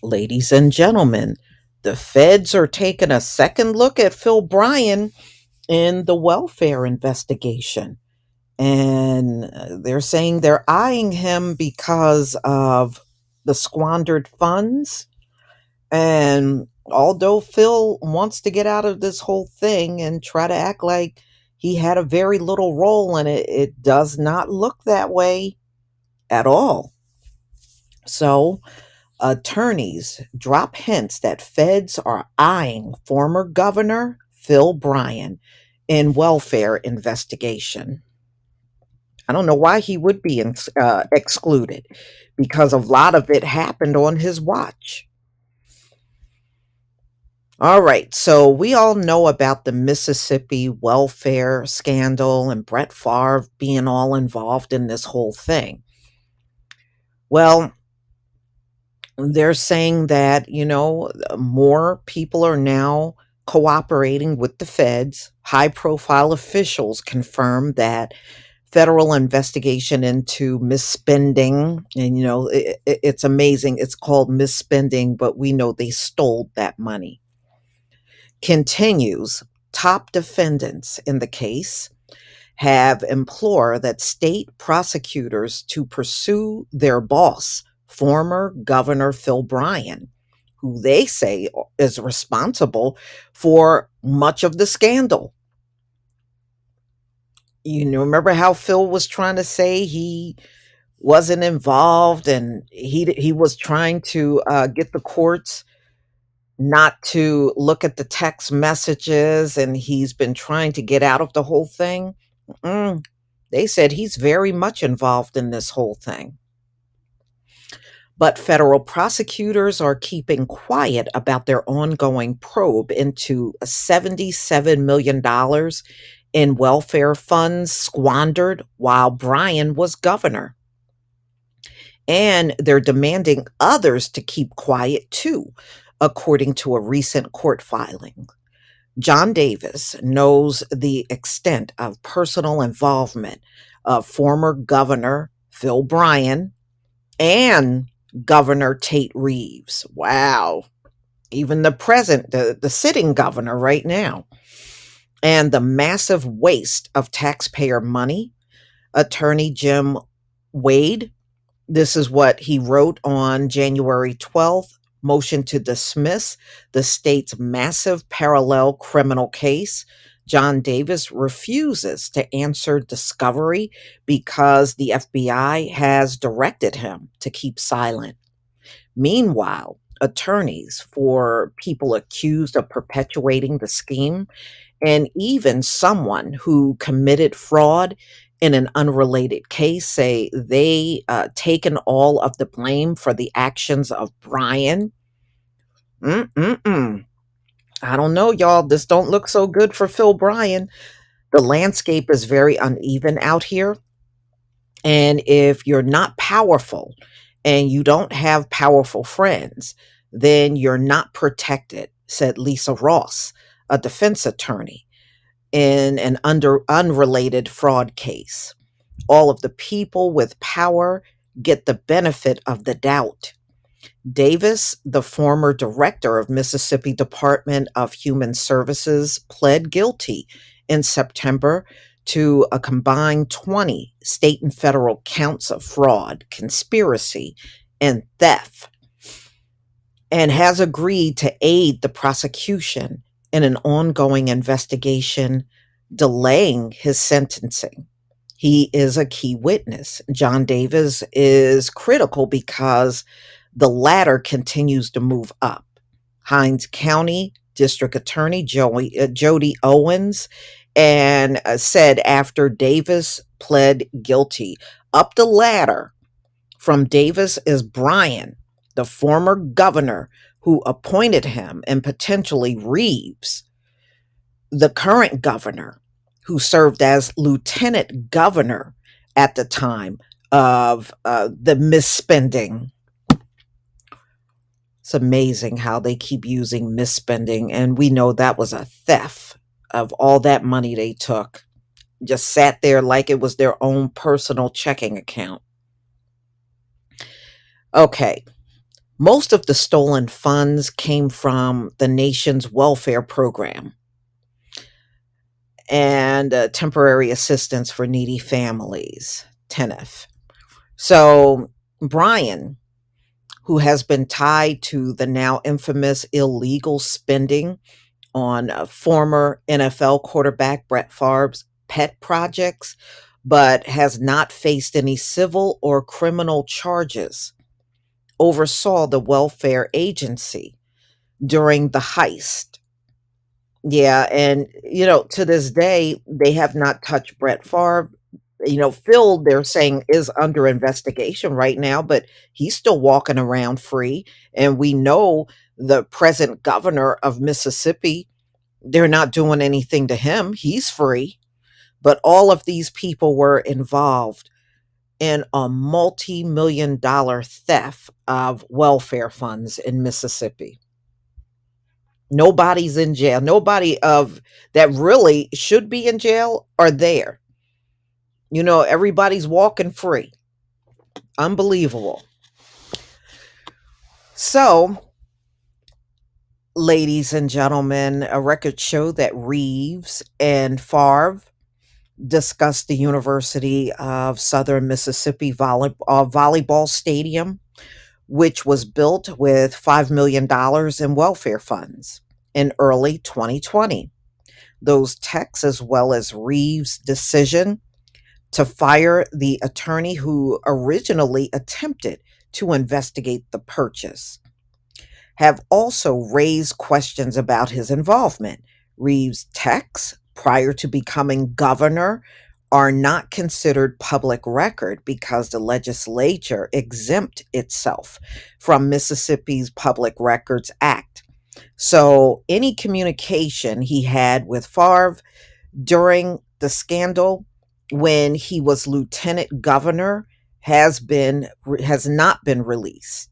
Ladies and gentlemen, the feds are taking a second look at Phil Bryant in the welfare investigation. And they're saying they're eyeing him because of the squandered funds. And although Phil wants to get out of this whole thing and try to act like he had a very little role in it, it does not look that way at all. So, attorneys drop hints that feds are eyeing former Governor Phil Bryant in welfare investigation. I don't know why he would be excluded because a lot of it happened on his watch. All right, so we all know about the Mississippi welfare scandal and Brett Favre being all involved in this whole thing. Well, they're saying that, more people are now cooperating with the feds. High profile officials confirm that federal investigation into misspending, and it's amazing. It's called misspending, but we know they stole that money. Continues. Top defendants in the case have implored that state prosecutors to pursue their boss, former Governor Phil Bryant, who they say is responsible for much of the scandal. Remember how Phil was trying to say he wasn't involved, and he was trying to get the courts not to look at the text messages, and he's been trying to get out of the whole thing. Mm, they said he's very much involved in this whole thing. But federal prosecutors are keeping quiet about their ongoing probe into $77 million in welfare funds squandered while Bryan was governor. And they're demanding others to keep quiet too, according to a recent court filing. John Davis knows the extent of personal involvement of former Governor Phil Bryant and Governor Tate Reeves. Wow. Even the sitting governor right now. And the massive waste of taxpayer money. Attorney Jim Wade, this is what he wrote on January 12th. Motion to dismiss the state's massive parallel criminal case. John Davis refuses to answer discovery because the FBI has directed him to keep silent. Meanwhile, attorneys for people accused of perpetuating the scheme, and even someone who committed fraud in an unrelated case, say they taken all of the blame for the actions of Brian. Mm-mm-mm. I don't know, y'all. This don't look so good for Phil Bryan. The landscape is very uneven out here. And if you're not powerful and you don't have powerful friends, then you're not protected, said Lisa Ross, a defense attorney in an unrelated fraud case. All of the people with power get the benefit of the doubt. Davis, the former director of Mississippi Department of Human Services, pled guilty in September to a combined 20 state and federal counts of fraud, conspiracy, and theft, and has agreed to aid the prosecution in an ongoing investigation, delaying his sentencing. He is a key witness. John Davis is critical because the latter continues to move up. Hinds County District Attorney Jody Owens and said after Davis pled guilty, up the ladder from Davis is Brian, the former governor who appointed him, and potentially Reeves, the current governor who served as lieutenant governor at the time of the misspending. It's amazing how they keep using misspending, and we know that was a theft of all that money they took. Just sat there like it was their own personal checking account. Okay, Most of the stolen funds came from the nation's welfare program and temporary assistance for needy families, TENF. So, Brian, who has been tied to the now infamous illegal spending on former NFL quarterback Brett Favre's pet projects, but has not faced any civil or criminal charges, oversaw the welfare agency during the heist. Yeah, and to this day, they have not touched Brett Favre. Phil, they're saying, is under investigation right now, but he's still walking around free. And we know the present governor of Mississippi, they're not doing anything to him. He's free. But all of these people were involved in a multi-million dollar theft of welfare funds in Mississippi. Nobody's in jail. Nobody of that really should be in jail are there. Everybody's walking free. Unbelievable. So, ladies and gentlemen, a record show that Reeves and Favre discussed the University of Southern Mississippi volleyball stadium, which was built with $5 million in welfare funds in early 2020. Those texts, as well as Reeves' decision to fire the attorney who originally attempted to investigate the purchase, have also raised questions about his involvement. Reeves' texts prior to becoming governor are not considered public record because the legislature exempt itself from Mississippi's Public Records Act. So any communication he had with Favre during the scandal when he was lieutenant governor has not been released.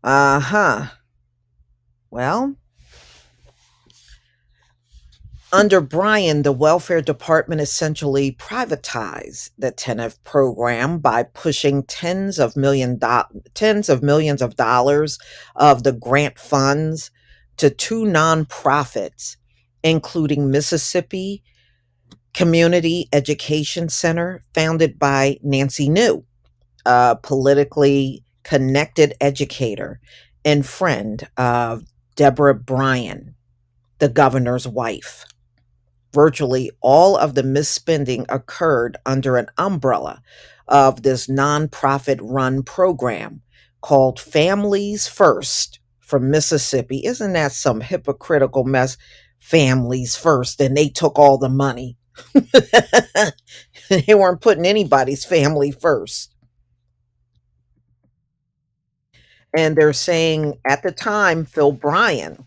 Uh-huh. Well, under Bryan, the welfare department essentially privatized the TENF program by pushing tens of millions of dollars of the grant funds to two nonprofits, including Mississippi Community Education Center, founded by Nancy New, a politically connected educator and friend of Deborah Bryan, the governor's wife. Virtually all of the misspending occurred under an umbrella of this nonprofit run program called Families First from Mississippi. Isn't that some hypocritical mess? Families First, and they took all the money. They weren't putting anybody's family first. And they're saying at the time, Phil Bryant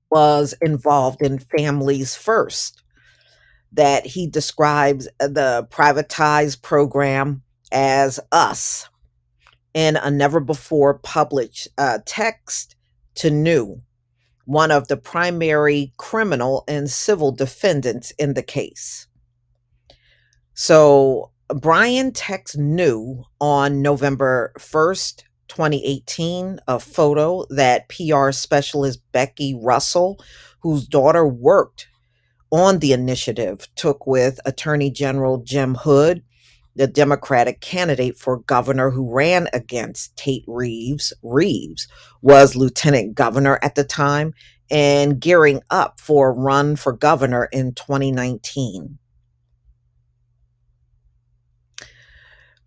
was involved in Families First, that he describes the privatized program as us in a never before published text to New, one of the primary criminal and civil defendants in the case. So Brian texts New on November 1st, 2018, a photo that PR specialist Becky Russell, whose daughter worked on the initiative, took with Attorney General Jim Hood, the Democratic candidate for governor who ran against Tate Reeves. Reeves was lieutenant governor at the time and gearing up for a run for governor in 2019.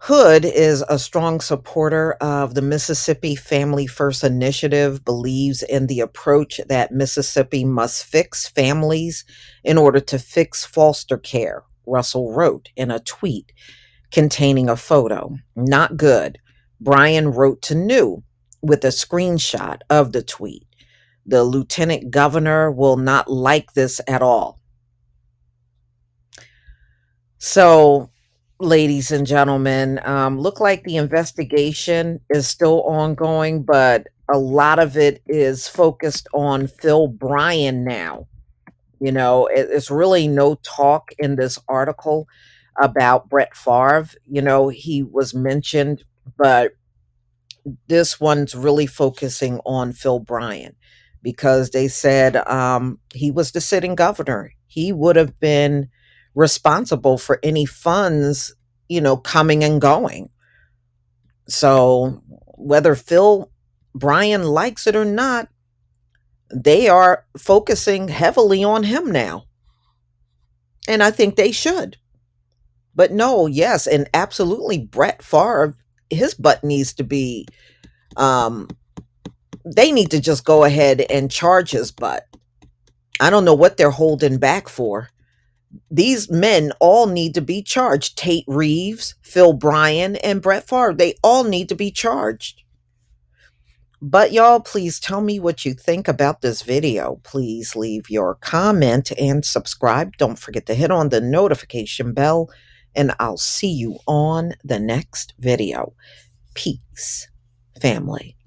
Hood is a strong supporter of the Mississippi Family First Initiative, believes in the approach that Mississippi must fix families in order to fix foster care, Russell wrote in a tweet containing a photo. Not good. Brian wrote to New with a screenshot of the tweet. The lieutenant governor will not like this at all. So, ladies and gentlemen, look like the investigation is still ongoing, but a lot of it is focused on Phil Bryant now. It's really no talk in this article about Brett Favre. He was mentioned, but this one's really focusing on Phil Bryant because they said he was the sitting governor. He would have been responsible for any funds, coming and going. So whether Phil Bryant likes it or not, they are focusing heavily on him now. And I think they should. But no, yes, and absolutely Brett Favre, his butt needs to be um they need to just go ahead and charge his butt. I don't know what they're holding back for. These men all need to be charged. Tate Reeves, Phil Bryant, and Brett Favre, they all need to be charged. But y'all, please tell me what you think about this video. Please leave your comment and subscribe. Don't forget to hit on the notification bell, and I'll see you on the next video. Peace, family.